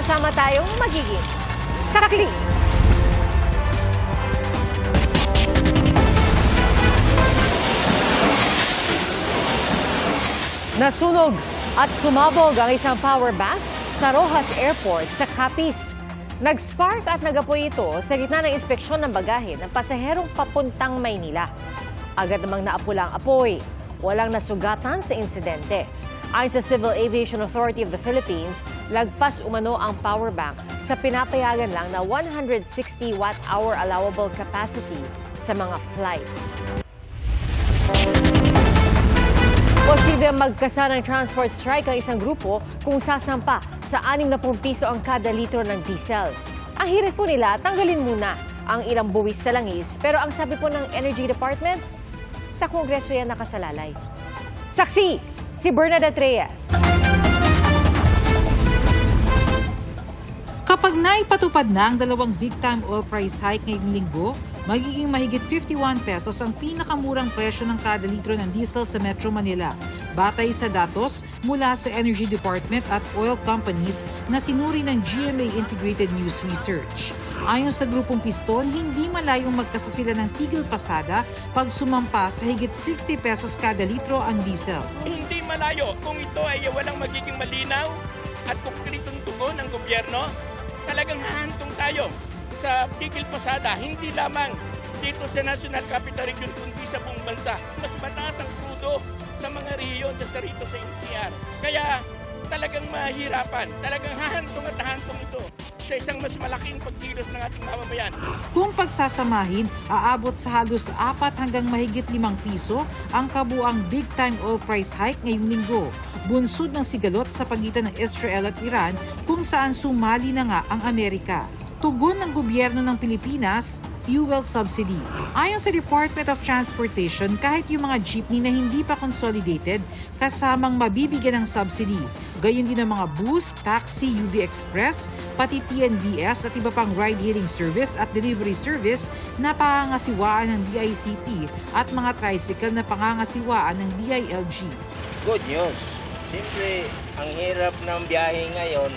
sama-sama tayong magiging sarakli. Nasunog at sumabog ang isang power bank sa Rojas Airport sa Capiz. Nag-spark at nagapoy ito sa gitna ng inspeksyon ng bagahe ng pasaherong papuntang Maynila. Agad namang naapula ang apoy. Walang nasugatan sa insidente. Ayon sa Civil Aviation Authority of the Philippines, lagpas umano ang power bank sa pinapayagan lang na 160 watt-hour allowable capacity sa mga flight. Posible magkasa ng transport strike ang isang grupo kung sasampa sa 60 piso ang kada litro ng diesel. Ang hirit po nila, tanggalin muna ang ilang buwis sa langis, pero ang sabi po ng Energy Department, sa Kongreso yan nakasalalay. Saksi, si Bernadette Reyes. Kapag naipatupad na ang dalawang big-time oil price hike ngayong linggo, magiging mahigit 51 pesos ang pinakamurang presyo ng kada litro ng diesel sa Metro Manila. Batay sa datos mula sa Energy Department at oil companies na sinuri ng GMA Integrated News Research. Ayon sa grupong Piston, hindi malayong magkasa sila ng tigil pasada pag sumampa sa higit 60 pesos kada litro ang diesel. Hindi malayo kung ito ay walang magiging malinaw at konkretong tugon ng gobyerno. Talagang hahantong tayo sa tigil pasada, hindi lamang dito sa National Capital Region kundi sa buong bansa. Mas mataas ang krudo sa mga rehiyon sa rito sa NCR. Kaya talagang mahirapan, talagang hahantong at hahantong ito sa isang mas malaking pagkilos ng ating mamamayan. Kung pagsasamahin, aabot sa halos 4 hanggang mahigit 5 piso ang kabuang big-time oil price hike ngayong linggo. Bunsod ng sigalot sa pagitan ng Israel at Iran kung saan sumali na nga ang Amerika. Tugon ng gobyerno ng Pilipinas, fuel subsidy. Ayon sa Department of Transportation, kahit yung mga jeepney na hindi pa consolidated, kasamang mabibigyan ng subsidy. Gayon din ang mga bus, taxi, UV Express, pati TNVS at iba pang ride-hailing service at delivery service na pangangasiwaan ng DICT at mga tricycle na pangangasiwaan ng DILG. Good news. Siyempre, ang hirap ng biyahe ngayon,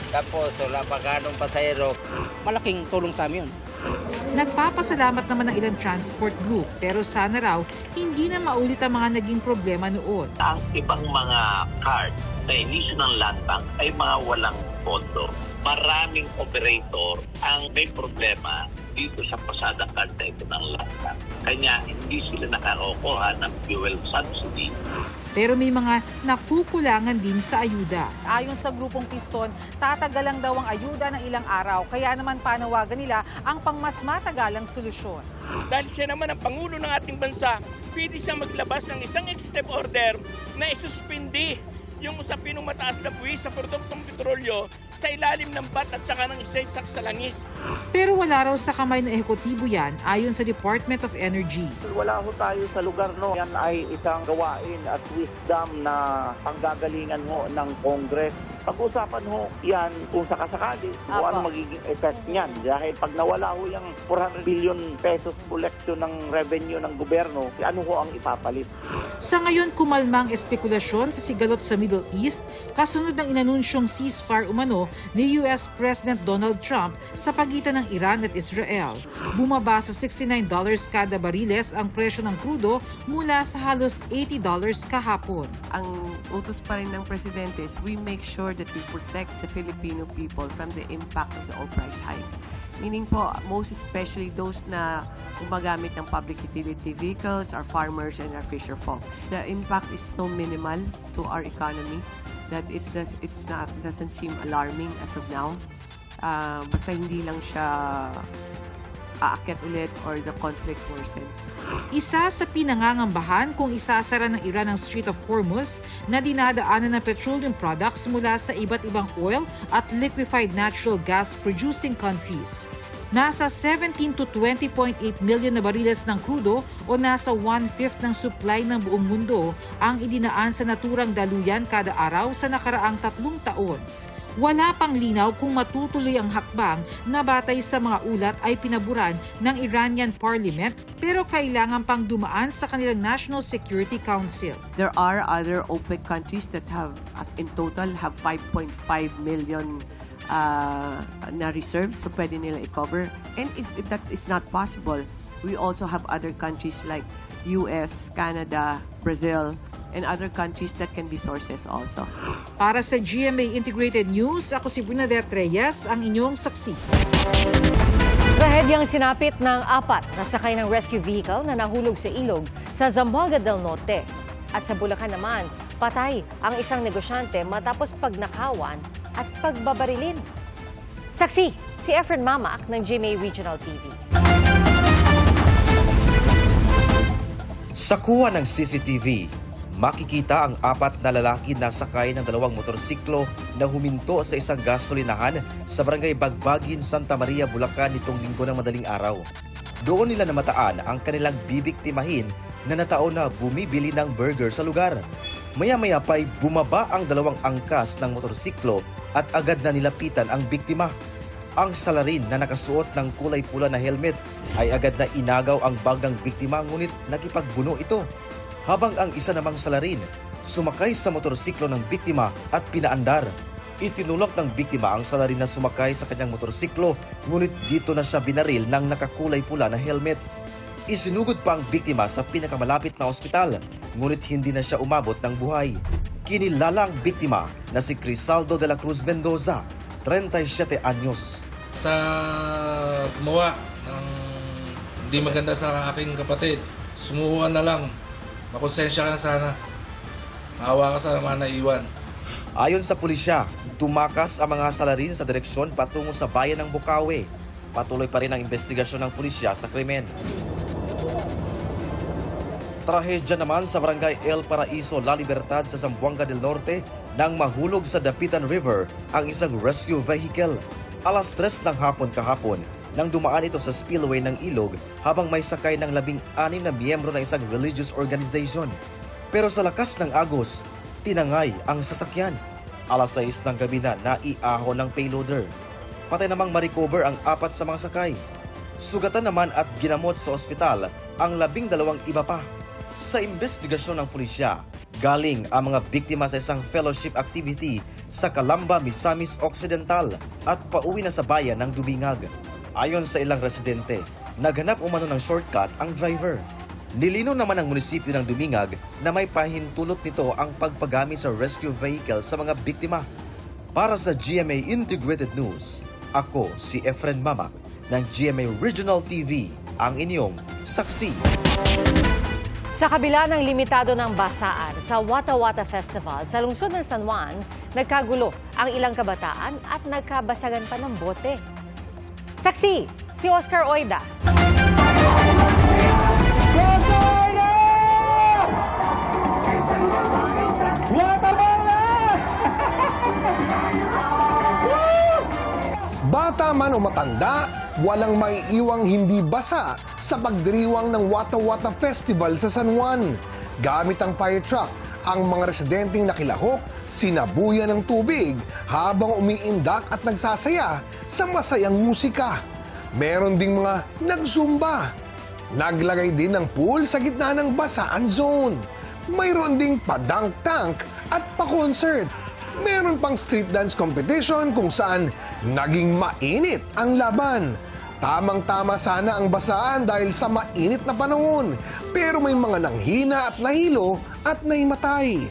tapos wala pa ganong pasahero. Malaking tulong sa amin yun. Nagpapasalamat naman ng ilang transport group pero sana raw hindi na maulit ang mga naging problema noon. Ang ibang mga card na inisyo ng Land Bank ay mga walang pondo. Maraming operator ang may problema dito sa pasadang card na ito ng Land Bank. Kanya hindi sila nakakuha ng fuel subsidy. Pero may mga nakukulangan din sa ayuda. Ayon sa grupong Piston, tatagal lang daw ang ayuda ng ilang araw. Kaya naman panawagan nila ang pangmas matagalang solusyon. Dahil siya naman ang Pangulo ng ating bansa, pwede siyang maglabas ng isang executive order na isuspindi yung usapin ng mataas na buwis sa produktong petrolyo sa ilalim ng bat at saka ng isaysak sa langis. Pero wala raw sa kamay ng ehekutibo yan ayon sa Department of Energy. Wala ho tayo sa lugar, no? Yan ay isang gawain at wisdom na panggagalingan ho ng Congress. Pag-usapan ho yan kung sakasakali kung ano magiging effect niyan. Dahil pag nawala ho yung 400 billion pesos collection ng revenue ng gobyerno, ano ho ang ipapalit? Sa ngayon, kumalmang espekulasyon sa sigalot sa Middle East kasunod ng inanunsyong ceasefire umano ni US President Donald Trump sa pagitan ng Iran at Israel. Bumaba sa $69 kada bariles ang presyo ng krudo mula sa halos $80 kahapon. Ang utos pa rin ng presidente is we make sure that we protect the Filipino people from the impact of the oil price hike. Meaning po, most especially those na gumagamit ng public utility vehicles, our farmers and our fisher folk. The impact is so minimal to our economy that doesn't seem alarming as of now. Basta hindi lang siya aakyat ulit or the conflict worsens. Isa sa pinangangambahan kung isasara ng Iran ang Strait of Hormuz na dinadaanan ng petroleum products mula sa iba't ibang oil at liquefied natural gas producing countries. Nasa 17 to 20.8 million na bariles ng krudo o nasa 1/5 ng supply ng buong mundo ang idinaan sa naturang daluyan kada araw sa nakaraang 3 taon. Wala pang linaw kung matutuloy ang hakbang na batay sa mga ulat ay pinaburan ng Iranian Parliament pero kailangan pang dumaan sa kanilang National Security Council. There are other OPEC countries that have, in total, have 5.5 million na reserves, so pwede nila i-cover. And if that is not possible, we also have other countries like US, Canada, Brazil, and other countries that can be sources also. Para sa GMA Integrated News, ako si Bernadette Reyes, ang inyong saksi. Trahedyang sinapit ng 4 na sakay ng rescue vehicle na nahulog sa ilog sa Zamboanga del Norte. At sa Bulacan naman, patay ang isang negosyante matapos pagnakawan at pagbabarilin. Saksi, si Efren Mamak ng GMA Regional TV. Sa kuha ng CCTV, makikita ang 4 na lalaki na sakay ng 2 motorsiklo na huminto sa isang gasolinahan sa barangay Bagbagin, Santa Maria, Bulacan nitong linggo ng madaling araw. Doon nila namataan ang kanilang bibiktimahin na nataon na bumibili ng burger sa lugar. Maya-maya pa'y bumaba ang 2 angkas ng motorsiklo at agad na nilapitan ang biktima. Ang salarin na nakasuot ng kulay pula na helmet ay agad na inagaw ang bag ng biktima ngunit nakipagbuno ito. Habang ang isa namang salarin sumakay sa motorsiklo ng biktima at pinaandar. Itinulak ng biktima ang salarin na sumakay sa kanyang motorsiklo ngunit dito na siya binaril ng nakakulay pula na helmet. Isinugod pa ang biktima sa pinakamalapit na ospital ngunit hindi na siya umabot ng buhay. Kinilala ang biktima na si Crisaldo de la Cruz Mendoza, 37 anyos. Sa gumawa ng hindi maganda sa aking kapatid, sumuhuan na lang. Makonsensya ka na sana. Maawa ka sa mga naiwan. Ayon sa pulisya, tumakas ang mga salarin sa direksyon patungo sa bayan ng Bukawi. Patuloy pa rin ang investigasyon ng pulisya sa krimen. Trahedya naman sa barangay El Paraiso, La Libertad sa Zamboanga del Norte nang mahulog sa Dapitan River ang isang rescue vehicle. Alas 3 ng hapon kahapon nang dumaan ito sa spillway ng ilog habang may sakay ng 16 na miyembro ng isang religious organization. Pero sa lakas ng agos, tinangay ang sasakyan. Alas 6 ng gabi na naiaho ng payloader. Patay namang ma-recover ang 4 sa mga sakay. Sugatan naman at ginamot sa ospital ang 12 iba pa. Sa investigasyon ng pulisya, galing ang mga biktima sa isang fellowship activity sa Calamba, Misamis Occidental at pauwi na sa bayan ng Dubingag. Ayon sa ilang residente, naghanap umano ng shortcut ang driver. Nilinaw naman ng munisipyo ng Dumingag na may pahintulot nito ang pagpagamit sa rescue vehicle sa mga biktima. Para sa GMA Integrated News, ako si Efren Mamak ng GMA Regional TV, ang inyong saksi. Sa kabila ng limitado ng basaan sa Wata Wata Festival sa lungsod ng San Juan, nagkagulo ang ilang kabataan at nagkabasagan pa ng bote. Saksi, si Oscar Oida. Bata man o matanda, walang maiiwang hindi basa sa pagdiriwang ng Wata Wata Festival sa San Juan. Gamit ang fire truck, ang mga residenteng nakilahok, sinabuyan ng tubig habang umiindak at nagsasaya sa masayang musika. Meron ding mga nagsumba. Naglagay din ng pool sa gitna ng basaan zone. Mayroon ding padunk tank at pa-concert. Meron pang street dance competition kung saan naging mainit ang laban. Tamang-tama sana ang basaan dahil sa mainit na panahon. Pero may mga nanghina at nahilo at naimatay.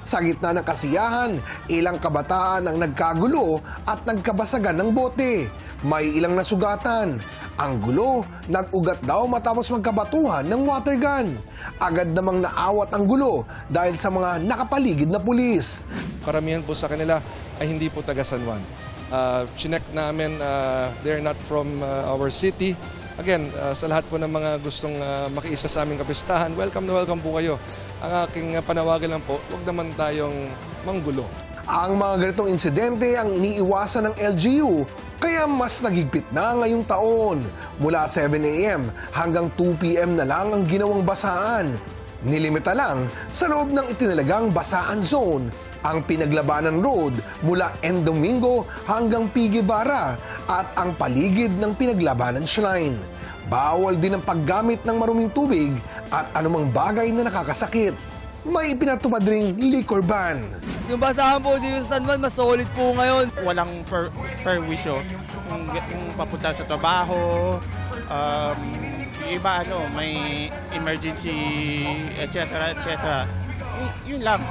Sa gitna ng kasiyahan, ilang kabataan ang nagkagulo at nagkabasagan ng bote. May ilang nasugatan. Ang gulo, nag-ugat daw matapos magkabatuhan ng water gun. Agad namang naawat ang gulo dahil sa mga nakapaligid na pulis. Karamihan po sa kanila ay hindi po taga San Juan. Chinek namin, they're not from our city. Again, sa lahat po ng mga gustong makiisa sa aming kapistahan, welcome na welcome po kayo. Ang aking panawagan lang po, huwag naman tayong manggulo. Ang mga ganitong insidente ang iniiwasan ng LGU, kaya mas nagigpit na ngayong taon. Mula 7 a.m. hanggang 2 p.m. na lang ang ginawang basaan. Nilimita lang sa loob ng itinalagang basaan zone ang Pinaglabanan Road mula N. Domingo hanggang P. Guevara at ang paligid ng Pinaglabanan Shrine. Bawal din ang paggamit ng maruming tubig at anumang bagay na nakakasakit. May ipinatupad ring liquor ban. Yung basahan po dito sa San Juan, mas solid po ngayon. Walang perwisyo. Yung papunta sa trabaho, iba may emergency, etc. Yun lang.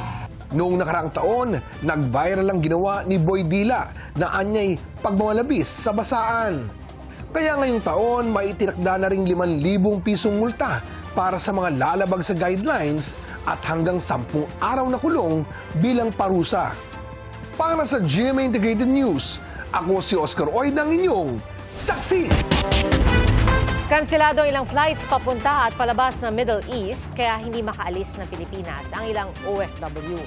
Noong nakaraang taon, nag-viral ang ginawa ni Boy Dila na anyay pagmamalabis sa basaan. Kaya ngayong taon, maitinakda na ring 5,000 pisong multa para sa mga lalabag sa guidelines at hanggang 10 araw na kulong bilang parusa. Para sa GMA Integrated News, ako si Oscar Oid, ang inyong saksi. Kanselado ang ilang flights papunta at palabas ng Middle East kaya hindi makaalis ng Pilipinas ang ilang OFW.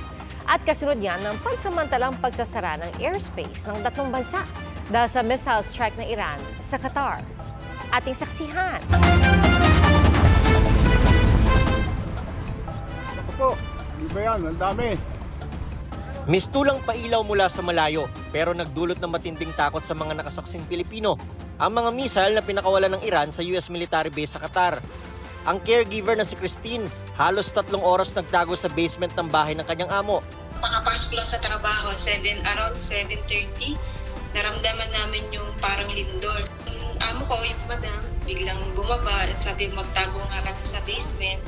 At kasunod yan ng pansamantalang pagsasara ng airspace ng 3 bansa dahil sa missile strike ng Iran sa Qatar. Ating saksihan. Po, di ba yan? Ang dami. Mistulang pailaw mula sa malayo pero nagdulot ng matinding takot sa mga nakasaksing Pilipino ang mga missile na pinakawalan ng Iran sa US military base sa Qatar. Ang caregiver na si Christine, halos 3 oras nagtago sa basement ng bahay ng kanyang amo. Makapasok lang sa trabaho, around 7:30, naramdaman namin yung parang lindol. Yung amo ko, yung madam, biglang bumaba, sabi magtago nga kami sa basement.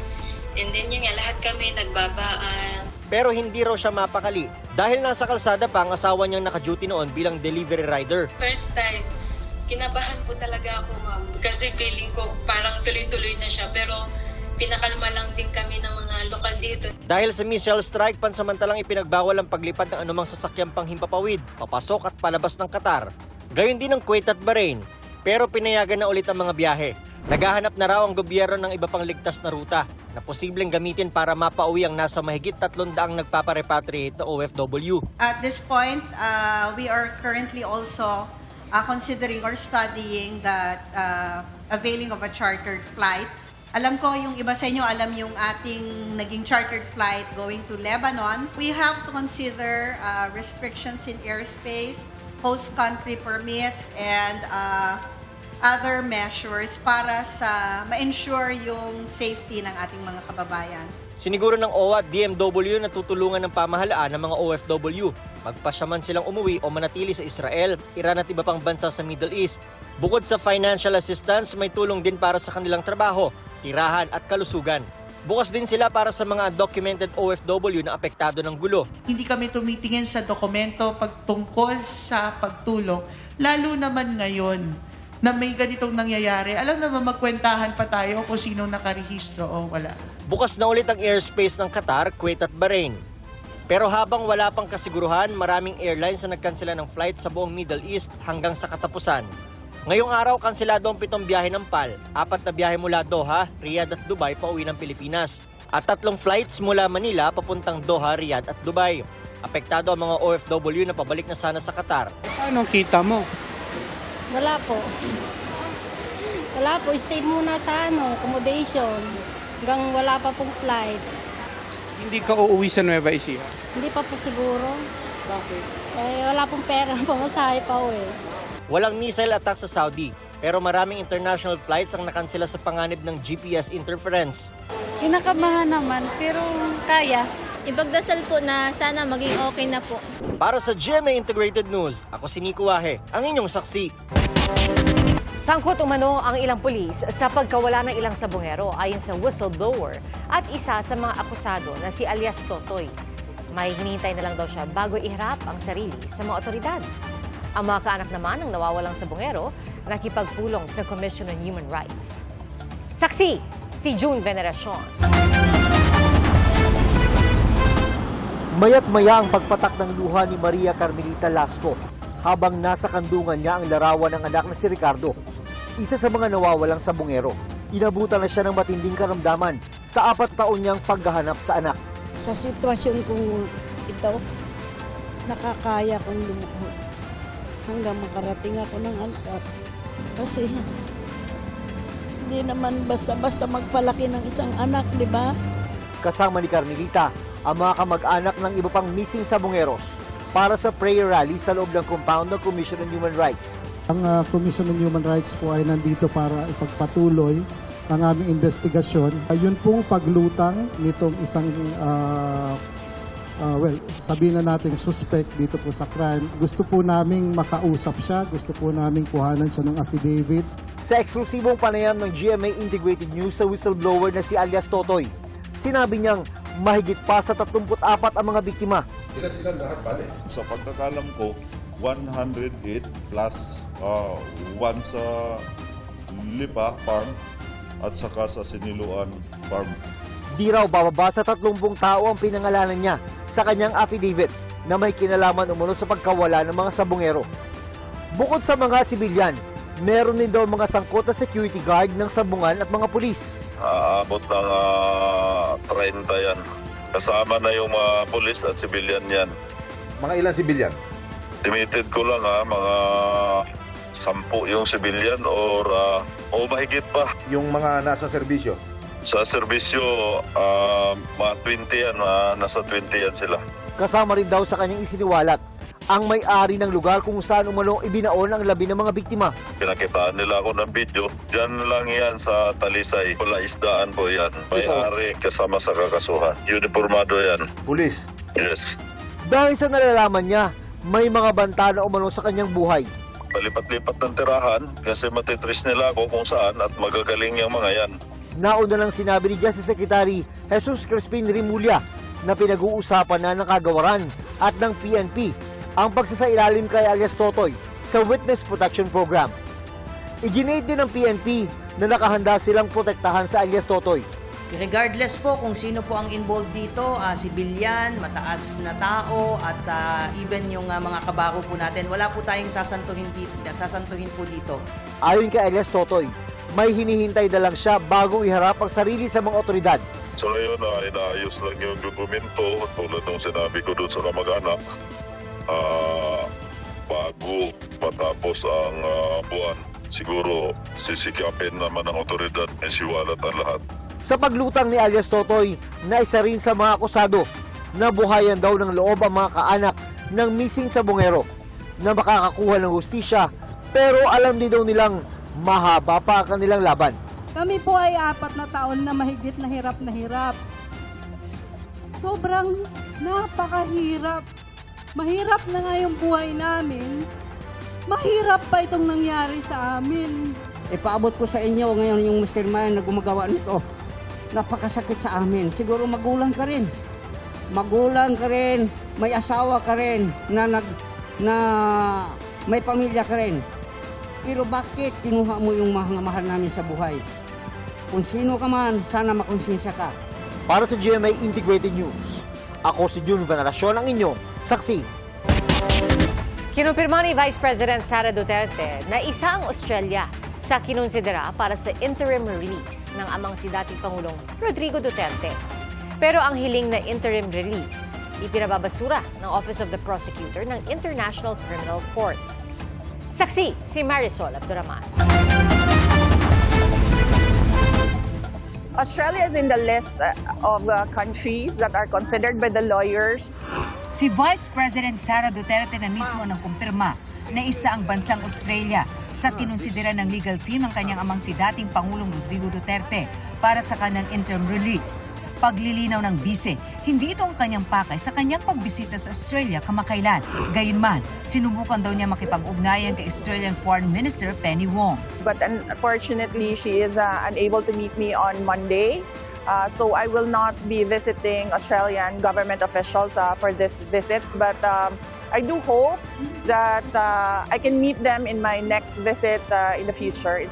And then yun nga, lahat kami nagbabaan. Pero hindi raw siya mapakali dahil nasa kalsada pa ang asawa niyang naka-duty noon bilang delivery rider. First time, kinabahan po talaga ako, ma'am. Kasi feeling ko parang tuloy-tuloy na siya. Pero pinakalma lang din kami ng mga lokal dito. Dahil sa missile strike, pansamantalang ipinagbawal ang paglipad ng anumang sasakyang panghimpapawid, papasok at palabas ng Qatar. Gayon din ang Kuwait at Bahrain. Pero pinayagan na ulit ang mga biyahe. Naghahanap na raw ang gobyerno ng iba pang ligtas na ruta na posibleng gamitin para mapauwi ang nasa mahigit 300 nagpaparepatriate na OFW. At this point, we are currently also considering or studying that availing of a chartered flight. Alam ko yung iba sa inyo, alam yung ating naging chartered flight going to Lebanon. We have to consider restrictions in airspace, host country permits, and other measures para sa ma-ensure yung safety ng ating mga kababayan. Siniguro ng OWA at DMW na tutulungan ng pamahalaan ng mga OFW. Magpasyaman silang umuwi o manatili sa Israel, Iran at iba pang bansa sa Middle East. Bukod sa financial assistance, may tulong din para sa kanilang trabaho, tirahan at kalusugan. Bukas din sila para sa mga undocumented OFW na apektado ng gulo. Hindi kami tumitingin sa dokumento pagtungkol sa pagtulong, lalo naman ngayon na may ganitong nangyayari. Alam naman, magkwentahan pa tayo kung sino nakarehistro o wala. Bukas na ulit ang airspace ng Qatar, Kuwait at Bahrain. Pero habang wala pang kasiguruhan, maraming airlines na nagkansela ng flight sa buong Middle East hanggang sa katapusan. Ngayong araw, kanselado ang 7 biyahe ng PAL, 4 na biyahe mula Doha, Riyadh at Dubai pauwi ng Pilipinas, at 3 flights mula Manila papuntang Doha, Riyadh at Dubai. Apektado ang mga OFW na pabalik na sana sa Qatar. Anong kita mo? Wala po. Wala po. Stay muna sa accommodation. Hanggang wala pa pong flight. Hindi ka uuwi sa Nueva Ecija? Hindi pa po siguro. Bakit? Wala pong pera. Pamasahe pa uwi. Walang missile attack sa Saudi, pero maraming international flights ang nakansela sa panganib ng GPS interference. Kinakabahan naman, pero kaya. Ipagdasal po na sana maging okay na po. Para sa GMA Integrated News, ako si Nico Wahe, ang inyong saksi. Sangkot umano ang ilang pulis sa pagkawala ng ilang sabongero ayon sa whistleblower at isa sa mga akusado na si alias Totoy. May hinihintay na lang daw siya bago iharap ang sarili sa mga otoridad. Ang mga kaanak naman ng nawawalang sabongero nakipagpulong sa Commission on Human Rights. Saksi, si June Veneracion. Mayat-maya ang pagpatak ng luha ni Maria Carmelita Lasco habang nasa kandungan niya ang larawan ng anak na si Ricardo, isa sa mga nawawalang sabongero. Inabutan na siya ng matinding karamdaman sa 4 taon niyang paghahanap sa anak. Sa sitwasyon kong ito, nakakaya kong lumuhod hanggang makarating ako ng anak. Kasi hindi naman basta-basta magpalaki ng isang anak, di ba? Kasama ni Carmelita ang mga kamag-anak ng iba pang missing sabongeros para sa prayer rally sa loob ng compound ng Commission on Human Rights. Ang Commission on Human Rights po ay nandito para ipagpatuloy ang aming investigasyon. Yun pong paglutang nitong isang, sabihin na natin suspect dito po sa crime. Gusto po naming makausap siya, gusto po naming kuhanan siya ng affidavit. Sa eksklusibong panayam ng GMA Integrated News sa whistleblower na si alias Totoy, sinabi niyang mahigit pa sa 34 ang mga biktima. Ilan sila lahat, bale? Sa pagkakalam ko, 108 plus 1 sa Lipa Farm at saka sa Siniluan Farm. Di raw bababa sa 30 tao ang pinangalanan niya sa kanyang affidavit na may kinalaman umano sa pagkawala ng mga sabongero. Bukod sa mga sibilyan, meron din daw mga sangkot na security guard ng sabungan at mga pulis. Aabot ng 30 yan. Kasama na yung mga pulis at sibilyan yan. Mga ilan sibilyan? Limited ko lang mga 10 yung sibilyan o mahigit pa. Yung mga nasa serbisyo? Sa serbisyo, mga 20 yan, nasa 20 yan sila. Kasama rin daw sa kanyang isiniwalat ang may-ari ng lugar kung saan umano ibinaon ang labi ng mga biktima. Pinakitaan nila ako ng video. Diyan lang yan sa Talisay. Wala isdaan po yan. May-ari kasama sa kakasuhan. Uniformado yan. Pulis? Yes. Dahil sa nalalaman niya, may mga banta na umano sa kanyang buhay. Palipat-lipat ng tirahan kasi matitris nila ako kung saan at magagaling yung mga yan. Nauna lang sinabi ni Justice Secretary Jesus Crispin Rimulya na pinag-uusapan na ng kagawaran at ng PNP ang pagsasailalim kay alias Totoy sa Witness Protection Program. Iginate din ng PNP na nakahanda silang protektahan sa alias Totoy. Regardless po kung sino po ang involved dito, sibilyan, mataas na tao at even yung mga kabako po natin, wala po tayong sasantuhin po dito. Ayon kay alias Totoy, may hinihintay na lang siya bago iharap ang sarili sa mga otoridad. So ngayon, inaayos lang yung dokumento tulad ng sinabi ko doon sa kamag-anak. Bago matapos ang buwan, siguro sisikapin naman ng otoridad na siwalat ang lahat. Sa paglutang ni alias Totoy, na isa rin sa mga akusado na buhayan daw ng loob ang mga kaanak ng missing sabongero na makakakuha ng hustisya, pero alam din daw nilang mahaba pa ang kanilang laban. Kami po ay 4 na taon na mahigit na hirap na hirap. Sobrang napakahirap. Mahirap na nga yung buhay namin. Mahirap pa itong nangyari sa amin. Ipaabot ko sa inyo ngayon yung mastermind na gumagawa nito. Napakasakit sa amin. Siguro magulang ka rin. Magulang ka rin, may asawa ka rin, na may pamilya ka rin. Pero bakit kinuha mo yung mga mahal namin sa buhay? Kung sino ka man, sana makonsensya ka. Para sa GMA Integrated News, ako si Jun Veneracion, ang inyong saksi. Kinumpirma ni Vice President Sara Duterte na isa ang Australia sa kinonsidera para sa interim release ng amang si dating Pangulong Rodrigo Duterte. Pero ang hiling na interim release, ipinababasura ng Office of the Prosecutor ng International Criminal Court. Saksi si Marisol Abduraman. Australia is in the list of countries that are considered by the lawyers. Si Vice President Sara Duterte na mismo nang kumpirma na isa ang bansang Australia sa kinonsidera ng legal team ng kanyang amang si dating Pangulong Rodrigo Duterte para sa kanyang interim release. Paglilinaw ng bise, hindi ito ang kanyang pakay sa kanyang pagbisita sa Australia kamakailan. Gayunman, sinubukan daw niya makipag-ugnayan kay Australian Foreign Minister Penny Wong. But unfortunately, she is unable to meet me on Monday. So I will not be visiting Australian government officials for this visit. But I do hope that I can meet them in my next visit in the future.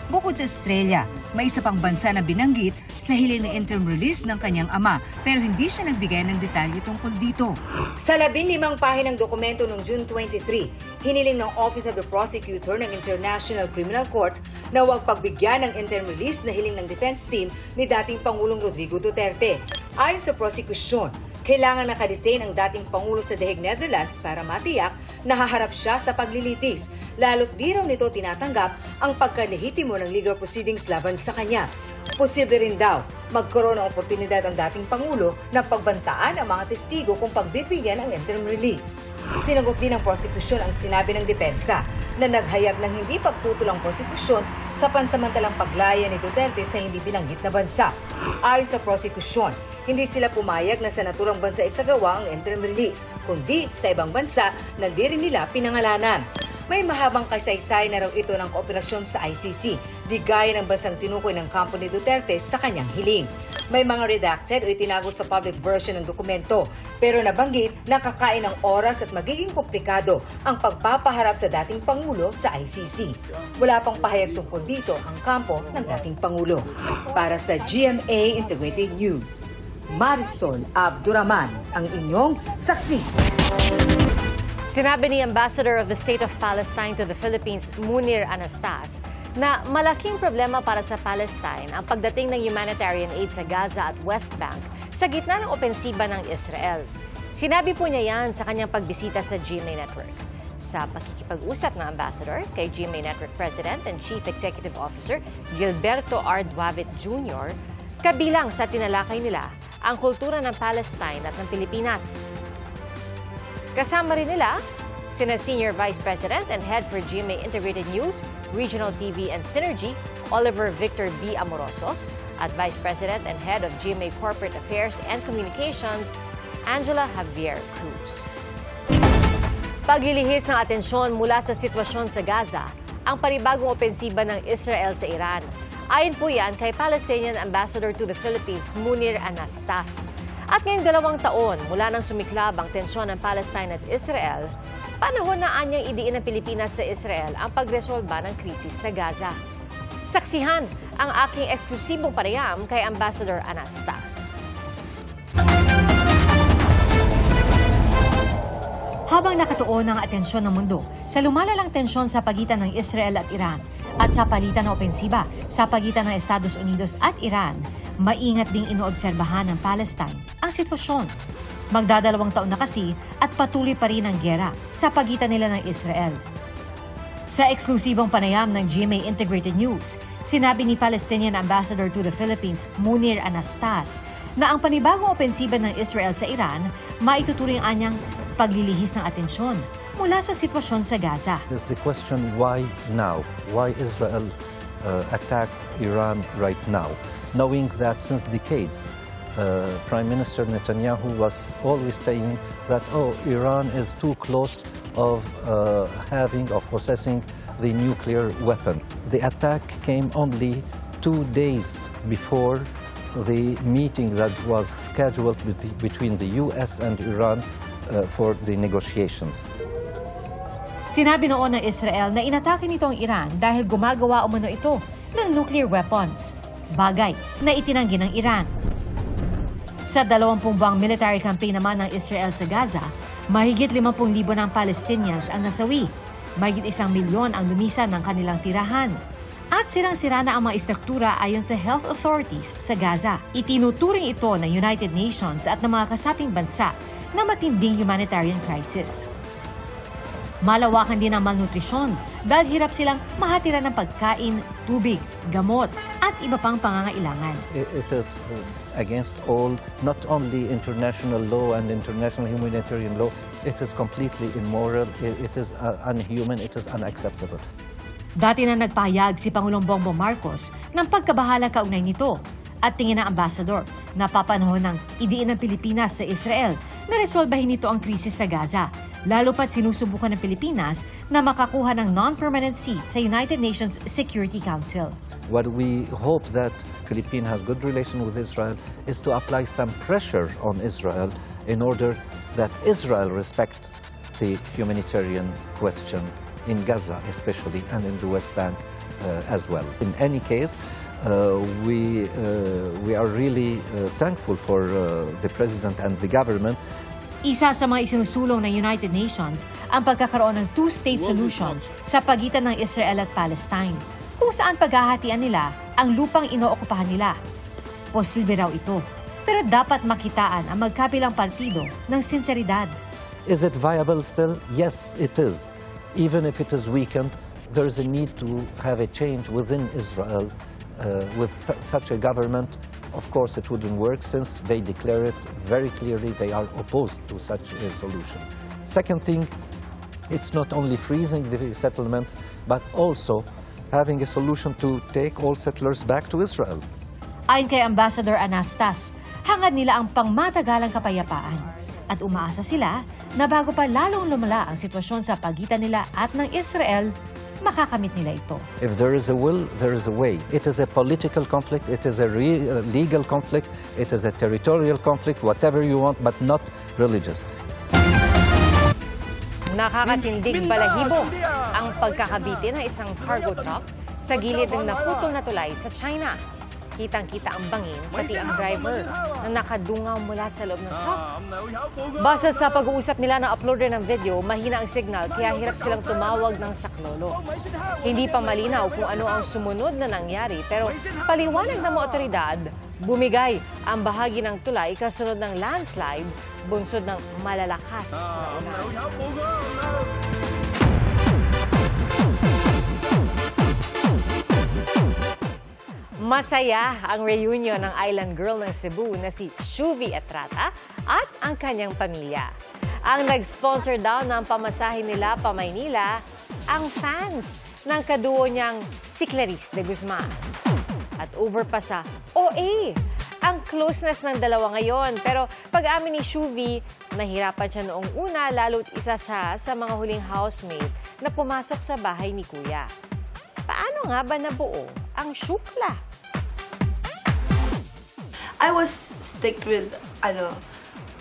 Bukod sa Australia, may isa pang bansa na binanggit sa hiling ng interim release ng kanyang ama pero hindi siya nagbigay ng detalye tungkol dito. Sa 15 pahinang dokumento noong June 23, hiniling ng Office of the Prosecutor ng International Criminal Court na huwag pagbigyan ng interim release na hiling ng defense team ni dating Pangulong Rodrigo Duterte. Ayon sa prosekusyon, kailangan nakadetain ang dating Pangulo sa The Hague, Netherlands para matiyak na haharap siya sa paglilitis, lalo't di raw nito tinatanggap ang pagkalehitimo ng legal proceedings laban sa kanya. Posible rin daw magkaroon ng oportunidad ang dating Pangulo na pagbantaan ang mga testigo kung pagbibigyan ang interim release. Sinagot din ng prosekusyon ang sinabi ng depensa na naghayag ng hindi pagtutulang prosekusyon sa pansamantalang paglaya ni Duterte sa hindi binanggit na bansa. Ayon sa prosekusyon, hindi sila pumayag na sa naturang bansa isagawa ang interim release, kundi sa ibang bansa na di rin nila pinangalanan. May mahabang kasaysay na raw ito ng kooperasyon sa ICC, di gaya ng bansang tinukoy ng kampo ni Duterte sa kanyang hiling. May mga redacted o itinago sa public version ng dokumento, pero nabanggit na kakain ng oras at magiging komplikado ang pagpapaharap sa dating Pangulo sa ICC. Wala pang pahayag tungkol dito ang kampo ng dating Pangulo. Para sa GMA Integrated News, Marisol Abduraman, ang inyong saksi. Sinabi ni Ambassador of the State of Palestine to the Philippines, Munir Anastas, na malaking problema para sa Palestine ang pagdating ng humanitarian aid sa Gaza at West Bank sa gitna ng opensiba ng Israel. Sinabi po niya yan sa kanyang pagbisita sa GMA Network. Sa pakikipag-usap ng Ambassador kay GMA Network President and Chief Executive Officer Gilberto R. Duavit Jr., kabilang sa tinalakay nila ang kultura ng Palestine at ng Pilipinas. Kasama rin nila sina Senior Vice President and Head for GMA Integrated News, Regional TV and Synergy, Oliver Victor B. Amoroso, at Vice President and Head of GMA Corporate Affairs and Communications, Angela Javier Cruz. Paglilihis ng atensyon mula sa sitwasyon sa Gaza, ang panibagong opensiba ng Israel sa Iran. Ayon po yan kay Palestinian Ambassador to the Philippines, Munir Anastas. At ngayong 2 taon mula nang sumiklab ang tensyon ng Palestine at Israel, panahon na anyang idiin ng Pilipinas sa Israel ang pagresolba ng krisis sa Gaza. Saksihan ang aking eksklusibong panayam kay Ambassador Anastas. Habang nakatuon ang atensyon ng mundo sa lumalalang tensyon sa pagitan ng Israel at Iran at sa palitan ng opensiba sa pagitan ng Estados Unidos at Iran, maingat ding inoobserbahan ng Palestine ang sitwasyon. Magdadalawang taon na kasi at patuloy pa rin ang giyera sa pagitan nila ng Israel. Sa eksklusibong panayam ng GMA Integrated News, sinabi ni Palestinian Ambassador to the Philippines, Munir Anastas, na ang panibagong opensiba ng Israel sa Iran maituturing anyang paglilihis ng atensyon mula sa sitwasyon sa Gaza. Is the question why now? Why Israel attacked Iran right now? Knowing that since decades, Prime Minister Netanyahu was always saying that, Iran is too close of having or possessing the nuclear weapon. The attack came only 2 days before the meeting that was scheduled between the U.S. and Iran for the negotiations. Sinabi noon ng Israel na inatake nito ang Iran dahil gumagawa umano ito ng nuclear weapons, bagay na itinanggi ng Iran. Sa 20 buwang military campaign naman ng Israel sa Gaza, mahigit 50,000 ng Palestinians ang nasawi, mahigit 1 milyon ang lumisan ng kanilang tirahan. At sirang-sira na ang mga istruktura ayon sa health authorities sa Gaza. Itinuturing ito ng United Nations at ng mga kasaping bansa na matinding humanitarian crisis. Malawakan din ang malnutrisyon dahil hirap silang mahatiran ng pagkain, tubig, gamot at iba pang pangangailangan. It is against all, not only international law and international humanitarian law, it is completely immoral, it is unhuman, it is unacceptable. Dati na nagpahayag si Pangulong Bongbong Marcos ng pagkabahala kaugnay nito at tingin ng ambasador na papanahon ng idiin ng Pilipinas sa Israel na resolbahin nito ang krisis sa Gaza, lalo pat sinusubukan ng Pilipinas na makakuha ng non-permanent seat sa United Nations Security Council. What we hope that Philippines has good relation with Israel is to apply some pressure on Israel in order that Israel respect the humanitarian question in Gaza especially, and in the West Bank as well. In any case, we are really thankful for the President and the government. Isa sa mga isinusulong ng United Nations ang pagkakaroon ng two-state solution sa pagitan ng Israel at Palestine, kung saan paghahatian nila ang lupang inookupahan nila. Posible raw ito, pero dapat makitaan ang magkabilang partido ng sinseridad. Is it viable still? Yes, it is. Even if it is weakened, there is a need to have a change within Israel with such a government, of course, it wouldn't work since they declare it very clearly they are opposed to such a solution. Second thing, it's not only freezing the settlements, but also having a solution to take all settlers back to Israel. Ayon kay Ambassador Anastas, hangad nila ang pangmatagalang kapayapaan at umaasa sila na bago pa lalong lumala ang sitwasyon sa pagitan nila at ng Israel, makakamit nila ito. If there is a will, there is a way. It is a political conflict, it is a legal conflict, it is a territorial conflict, whatever you want, but not religious. Nakakatindig balahibo ang pagkakabiti ng isang cargo truck sa gilid ng naputol na tulay sa China. Kitang-kita ang bangin, pati ang driver na nakadungaw mula sa loob ng truck. Base sa pag-uusap nila ng uploader ng video, mahina ang signal kaya hirap silang tumawag ng saklolo. Hindi pa malinaw kung ano ang sumunod na nangyari, pero paliwanag ng mga otoridad, bumigay ang bahagi ng tulay kasunod ng landslide, bunsod ng malalakas na ulan. Masaya ang reunion ng island girl ng Cebu na si Shuvi Etrata at ang kanyang pamilya. Ang nag-sponsor daw ng pamasahe nila pa Maynila ang fans ng kaduo niyang si Clarice de Guzman. At over pa sa OA ang closeness ng dalawa ngayon. Pero pag-amin ni Shuvi, nahirapan siya noong una lalo't isa siya sa mga huling housemate na pumasok sa bahay ni Kuya. Paano nga ba nabuo ang syukla? I was stick with,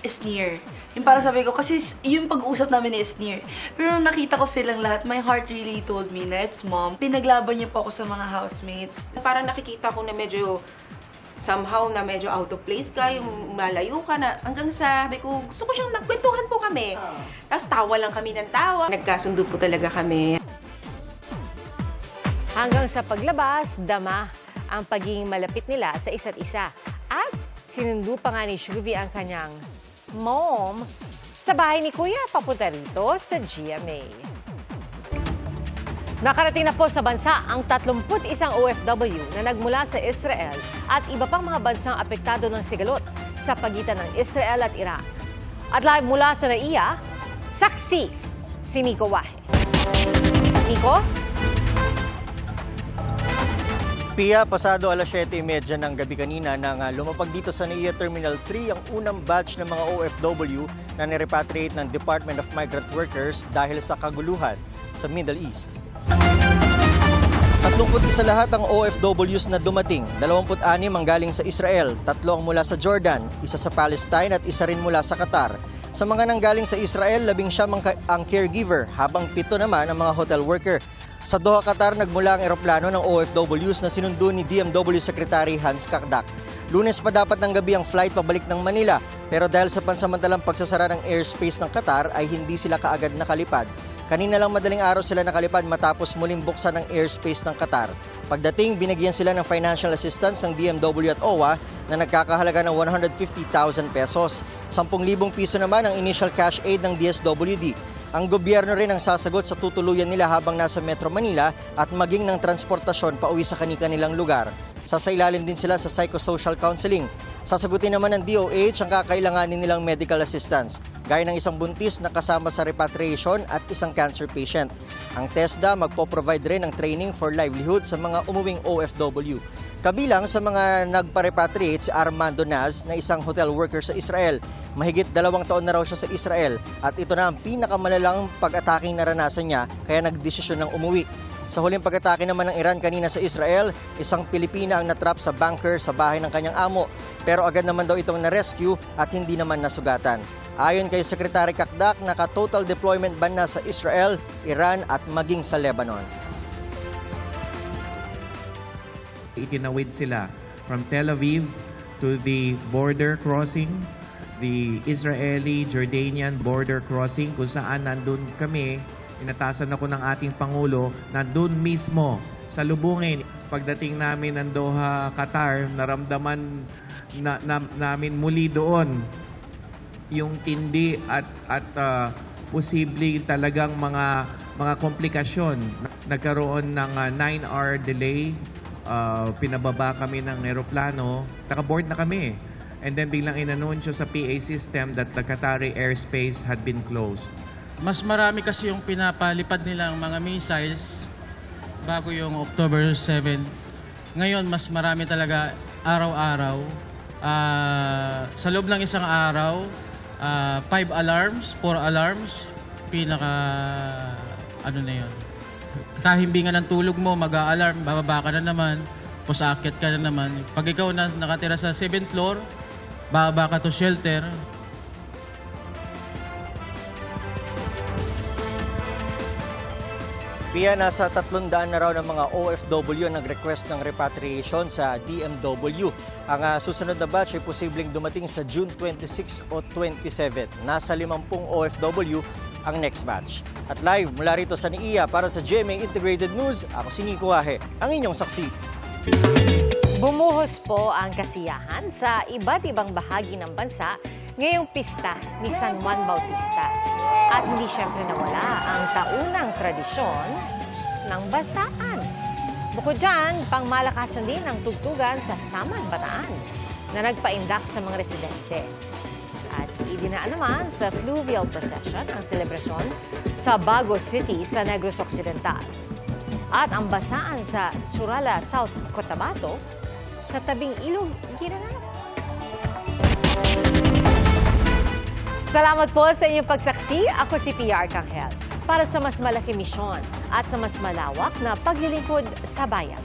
Isnir. Yung para sabi ko, kasi yung pag-uusap namin ni Isnir. Pero nung nakita ko silang lahat, my heart really told me na it's mom. Pinaglaban niya po ako sa mga housemates. Parang nakikita ko na medyo, somehow na medyo out of place ka, yung malayo ka na, hanggang sabi ko, gusto ko siyang nagkwentuhan po kami. Tapos tawa lang kami ng tawa. Nagkasundo po talaga kami. Hanggang sa paglabas, dama ang pagiging malapit nila sa isa't isa. At sinundo pa nga ni Shuvi ang kanyang mom sa bahay ni Kuya papunta rito sa GMA. Nakarating na po sa bansa ang 31 OFW na nagmula sa Israel at iba pang mga bansang apektado ng sigalot sa pagitan ng Israel at Iran. At live mula sa NAIA, saksi si Nico Wahe. Nico? Pia, pasado alas 7:30 ng gabi kanina nang lumapag dito sa NAIA Terminal 3 ang unang batch ng mga OFW na nirepatriate ng Department of Migrant Workers dahil sa kaguluhan sa Middle East. 31 lahat ang OFWs na dumating. 26 ang galing sa Israel, 3 ang mula sa Jordan, 1 sa Palestine at 1 rin mula sa Qatar. Sa mga nanggaling sa Israel, 19 ang caregiver, habang 7 naman ang mga hotel worker. Sa Doha, Qatar, nagmula ang eroplano ng OFWs na sinundo ni DMW Secretary Hans Kakdak. Lunes pa dapat ng gabi ang flight pabalik ng Manila, pero dahil sa pansamantalang pagsasara ng airspace ng Qatar ay hindi sila kaagad nakalipad. Kanina lang madaling araw sila nakalipad matapos muling buksan ang airspace ng Qatar. Pagdating, binigyan sila ng financial assistance ng DMW at OWA na nagkakahalaga ng 150,000 pesos. 10,000 piso naman ang initial cash aid ng DSWD. Ang gobyerno rin ang sasagot sa tutuluyan nila habang nasa Metro Manila at maging ng transportasyon pauwi sa kani-kanilang lugar. Sasailalim din sila sa psychosocial counseling. Sasagutin naman ng DOH ang kakailanganin nilang medical assistance, gaya ng isang buntis na kasama sa repatriation at isang cancer patient. Ang TESDA magpo-provide rin ng training for livelihood sa mga umuwing OFW. Kabilang sa mga nagpa-repatriate si Armando Naz na isang hotel worker sa Israel. Mahigit 2 taon na raw siya sa Israel at ito na ang pinakamalalang pag-ataking naranasan niya kaya nagdesisyon ng umuwi. Sa huling pag-atake naman ng Iran kanina sa Israel, isang Pilipina ang natrap sa bunker sa bahay ng kanyang amo. Pero agad naman daw itong na-rescue at hindi naman nasugatan. Ayon kay Secretary Kakdak, naka-total deployment ban na sa Israel, Iran at maging sa Lebanon. Itinawid sila from Tel Aviv to the border crossing, the Israeli-Jordanian border crossing kung saan nandun kami. Inatasan ako ng ating Pangulo na doon mismo sa lubungin. Pagdating namin ng Doha, Qatar, naramdaman namin muli doon yung tindi at posible talagang mga komplikasyon. Nagkaroon ng 9-hour delay pinababa kami ng eroplano, naka-board na kami. And then biglang inanunsyo sa PA system that the Qatari airspace had been closed. Mas marami kasi yung pinapalipad nilang mga missiles bago yung October 7. Ngayon, mas marami talaga araw-araw. Sa loob ng isang araw, 5 alarms, 4 alarms, ano na yun. Kahimbingan ng tulog mo, mag-a-alarm, bababa ka na naman, pusaakyat ka na naman. Pag ikaw na nakatira sa 7th floor, bababa ka to shelter. Pia, nasa 300 na raw ng mga OFW ang nag-request ng repatriation sa DMW. Ang susunod na batch ay posibleng dumating sa June 26 o 27. Nasa 50 OFW ang next batch. At live mula rito sa NIA para sa GMA Integrated News, ako si Nico Ahe, ang inyong saksi. Bumuhos po ang kasiyahan sa iba't ibang bahagi ng bansa ngayong pista ni San Juan Bautista. At hindi siyempre nawala ang taunang tradisyon ng basaan. Bukod dyan, pangmalakasan din ang tugtugan sa Samad, Bataan na nagpaindak sa mga residente. At idinaan naman sa fluvial procession ang selebrasyon sa Bago City sa Negros Occidental. At ang basaan sa Surala, South Cotabato sa tabing ilog Ginanap. Salamat po sa inyong pagsaksi. Ako si PR Kanghel para sa mas malaki misyon at sa mas malawak na paglilingkod sa bayan.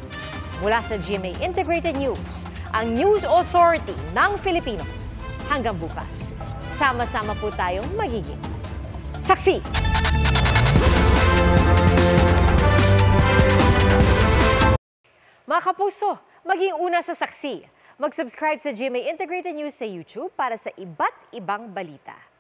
Mula sa GMA Integrated News, ang News Authority ng Filipino. Hanggang bukas, sama-sama po tayong magiging saksi. Mga kapuso, maging una sa saksi. Mag-subscribe sa GMA Integrated News sa YouTube para sa iba't ibang balita.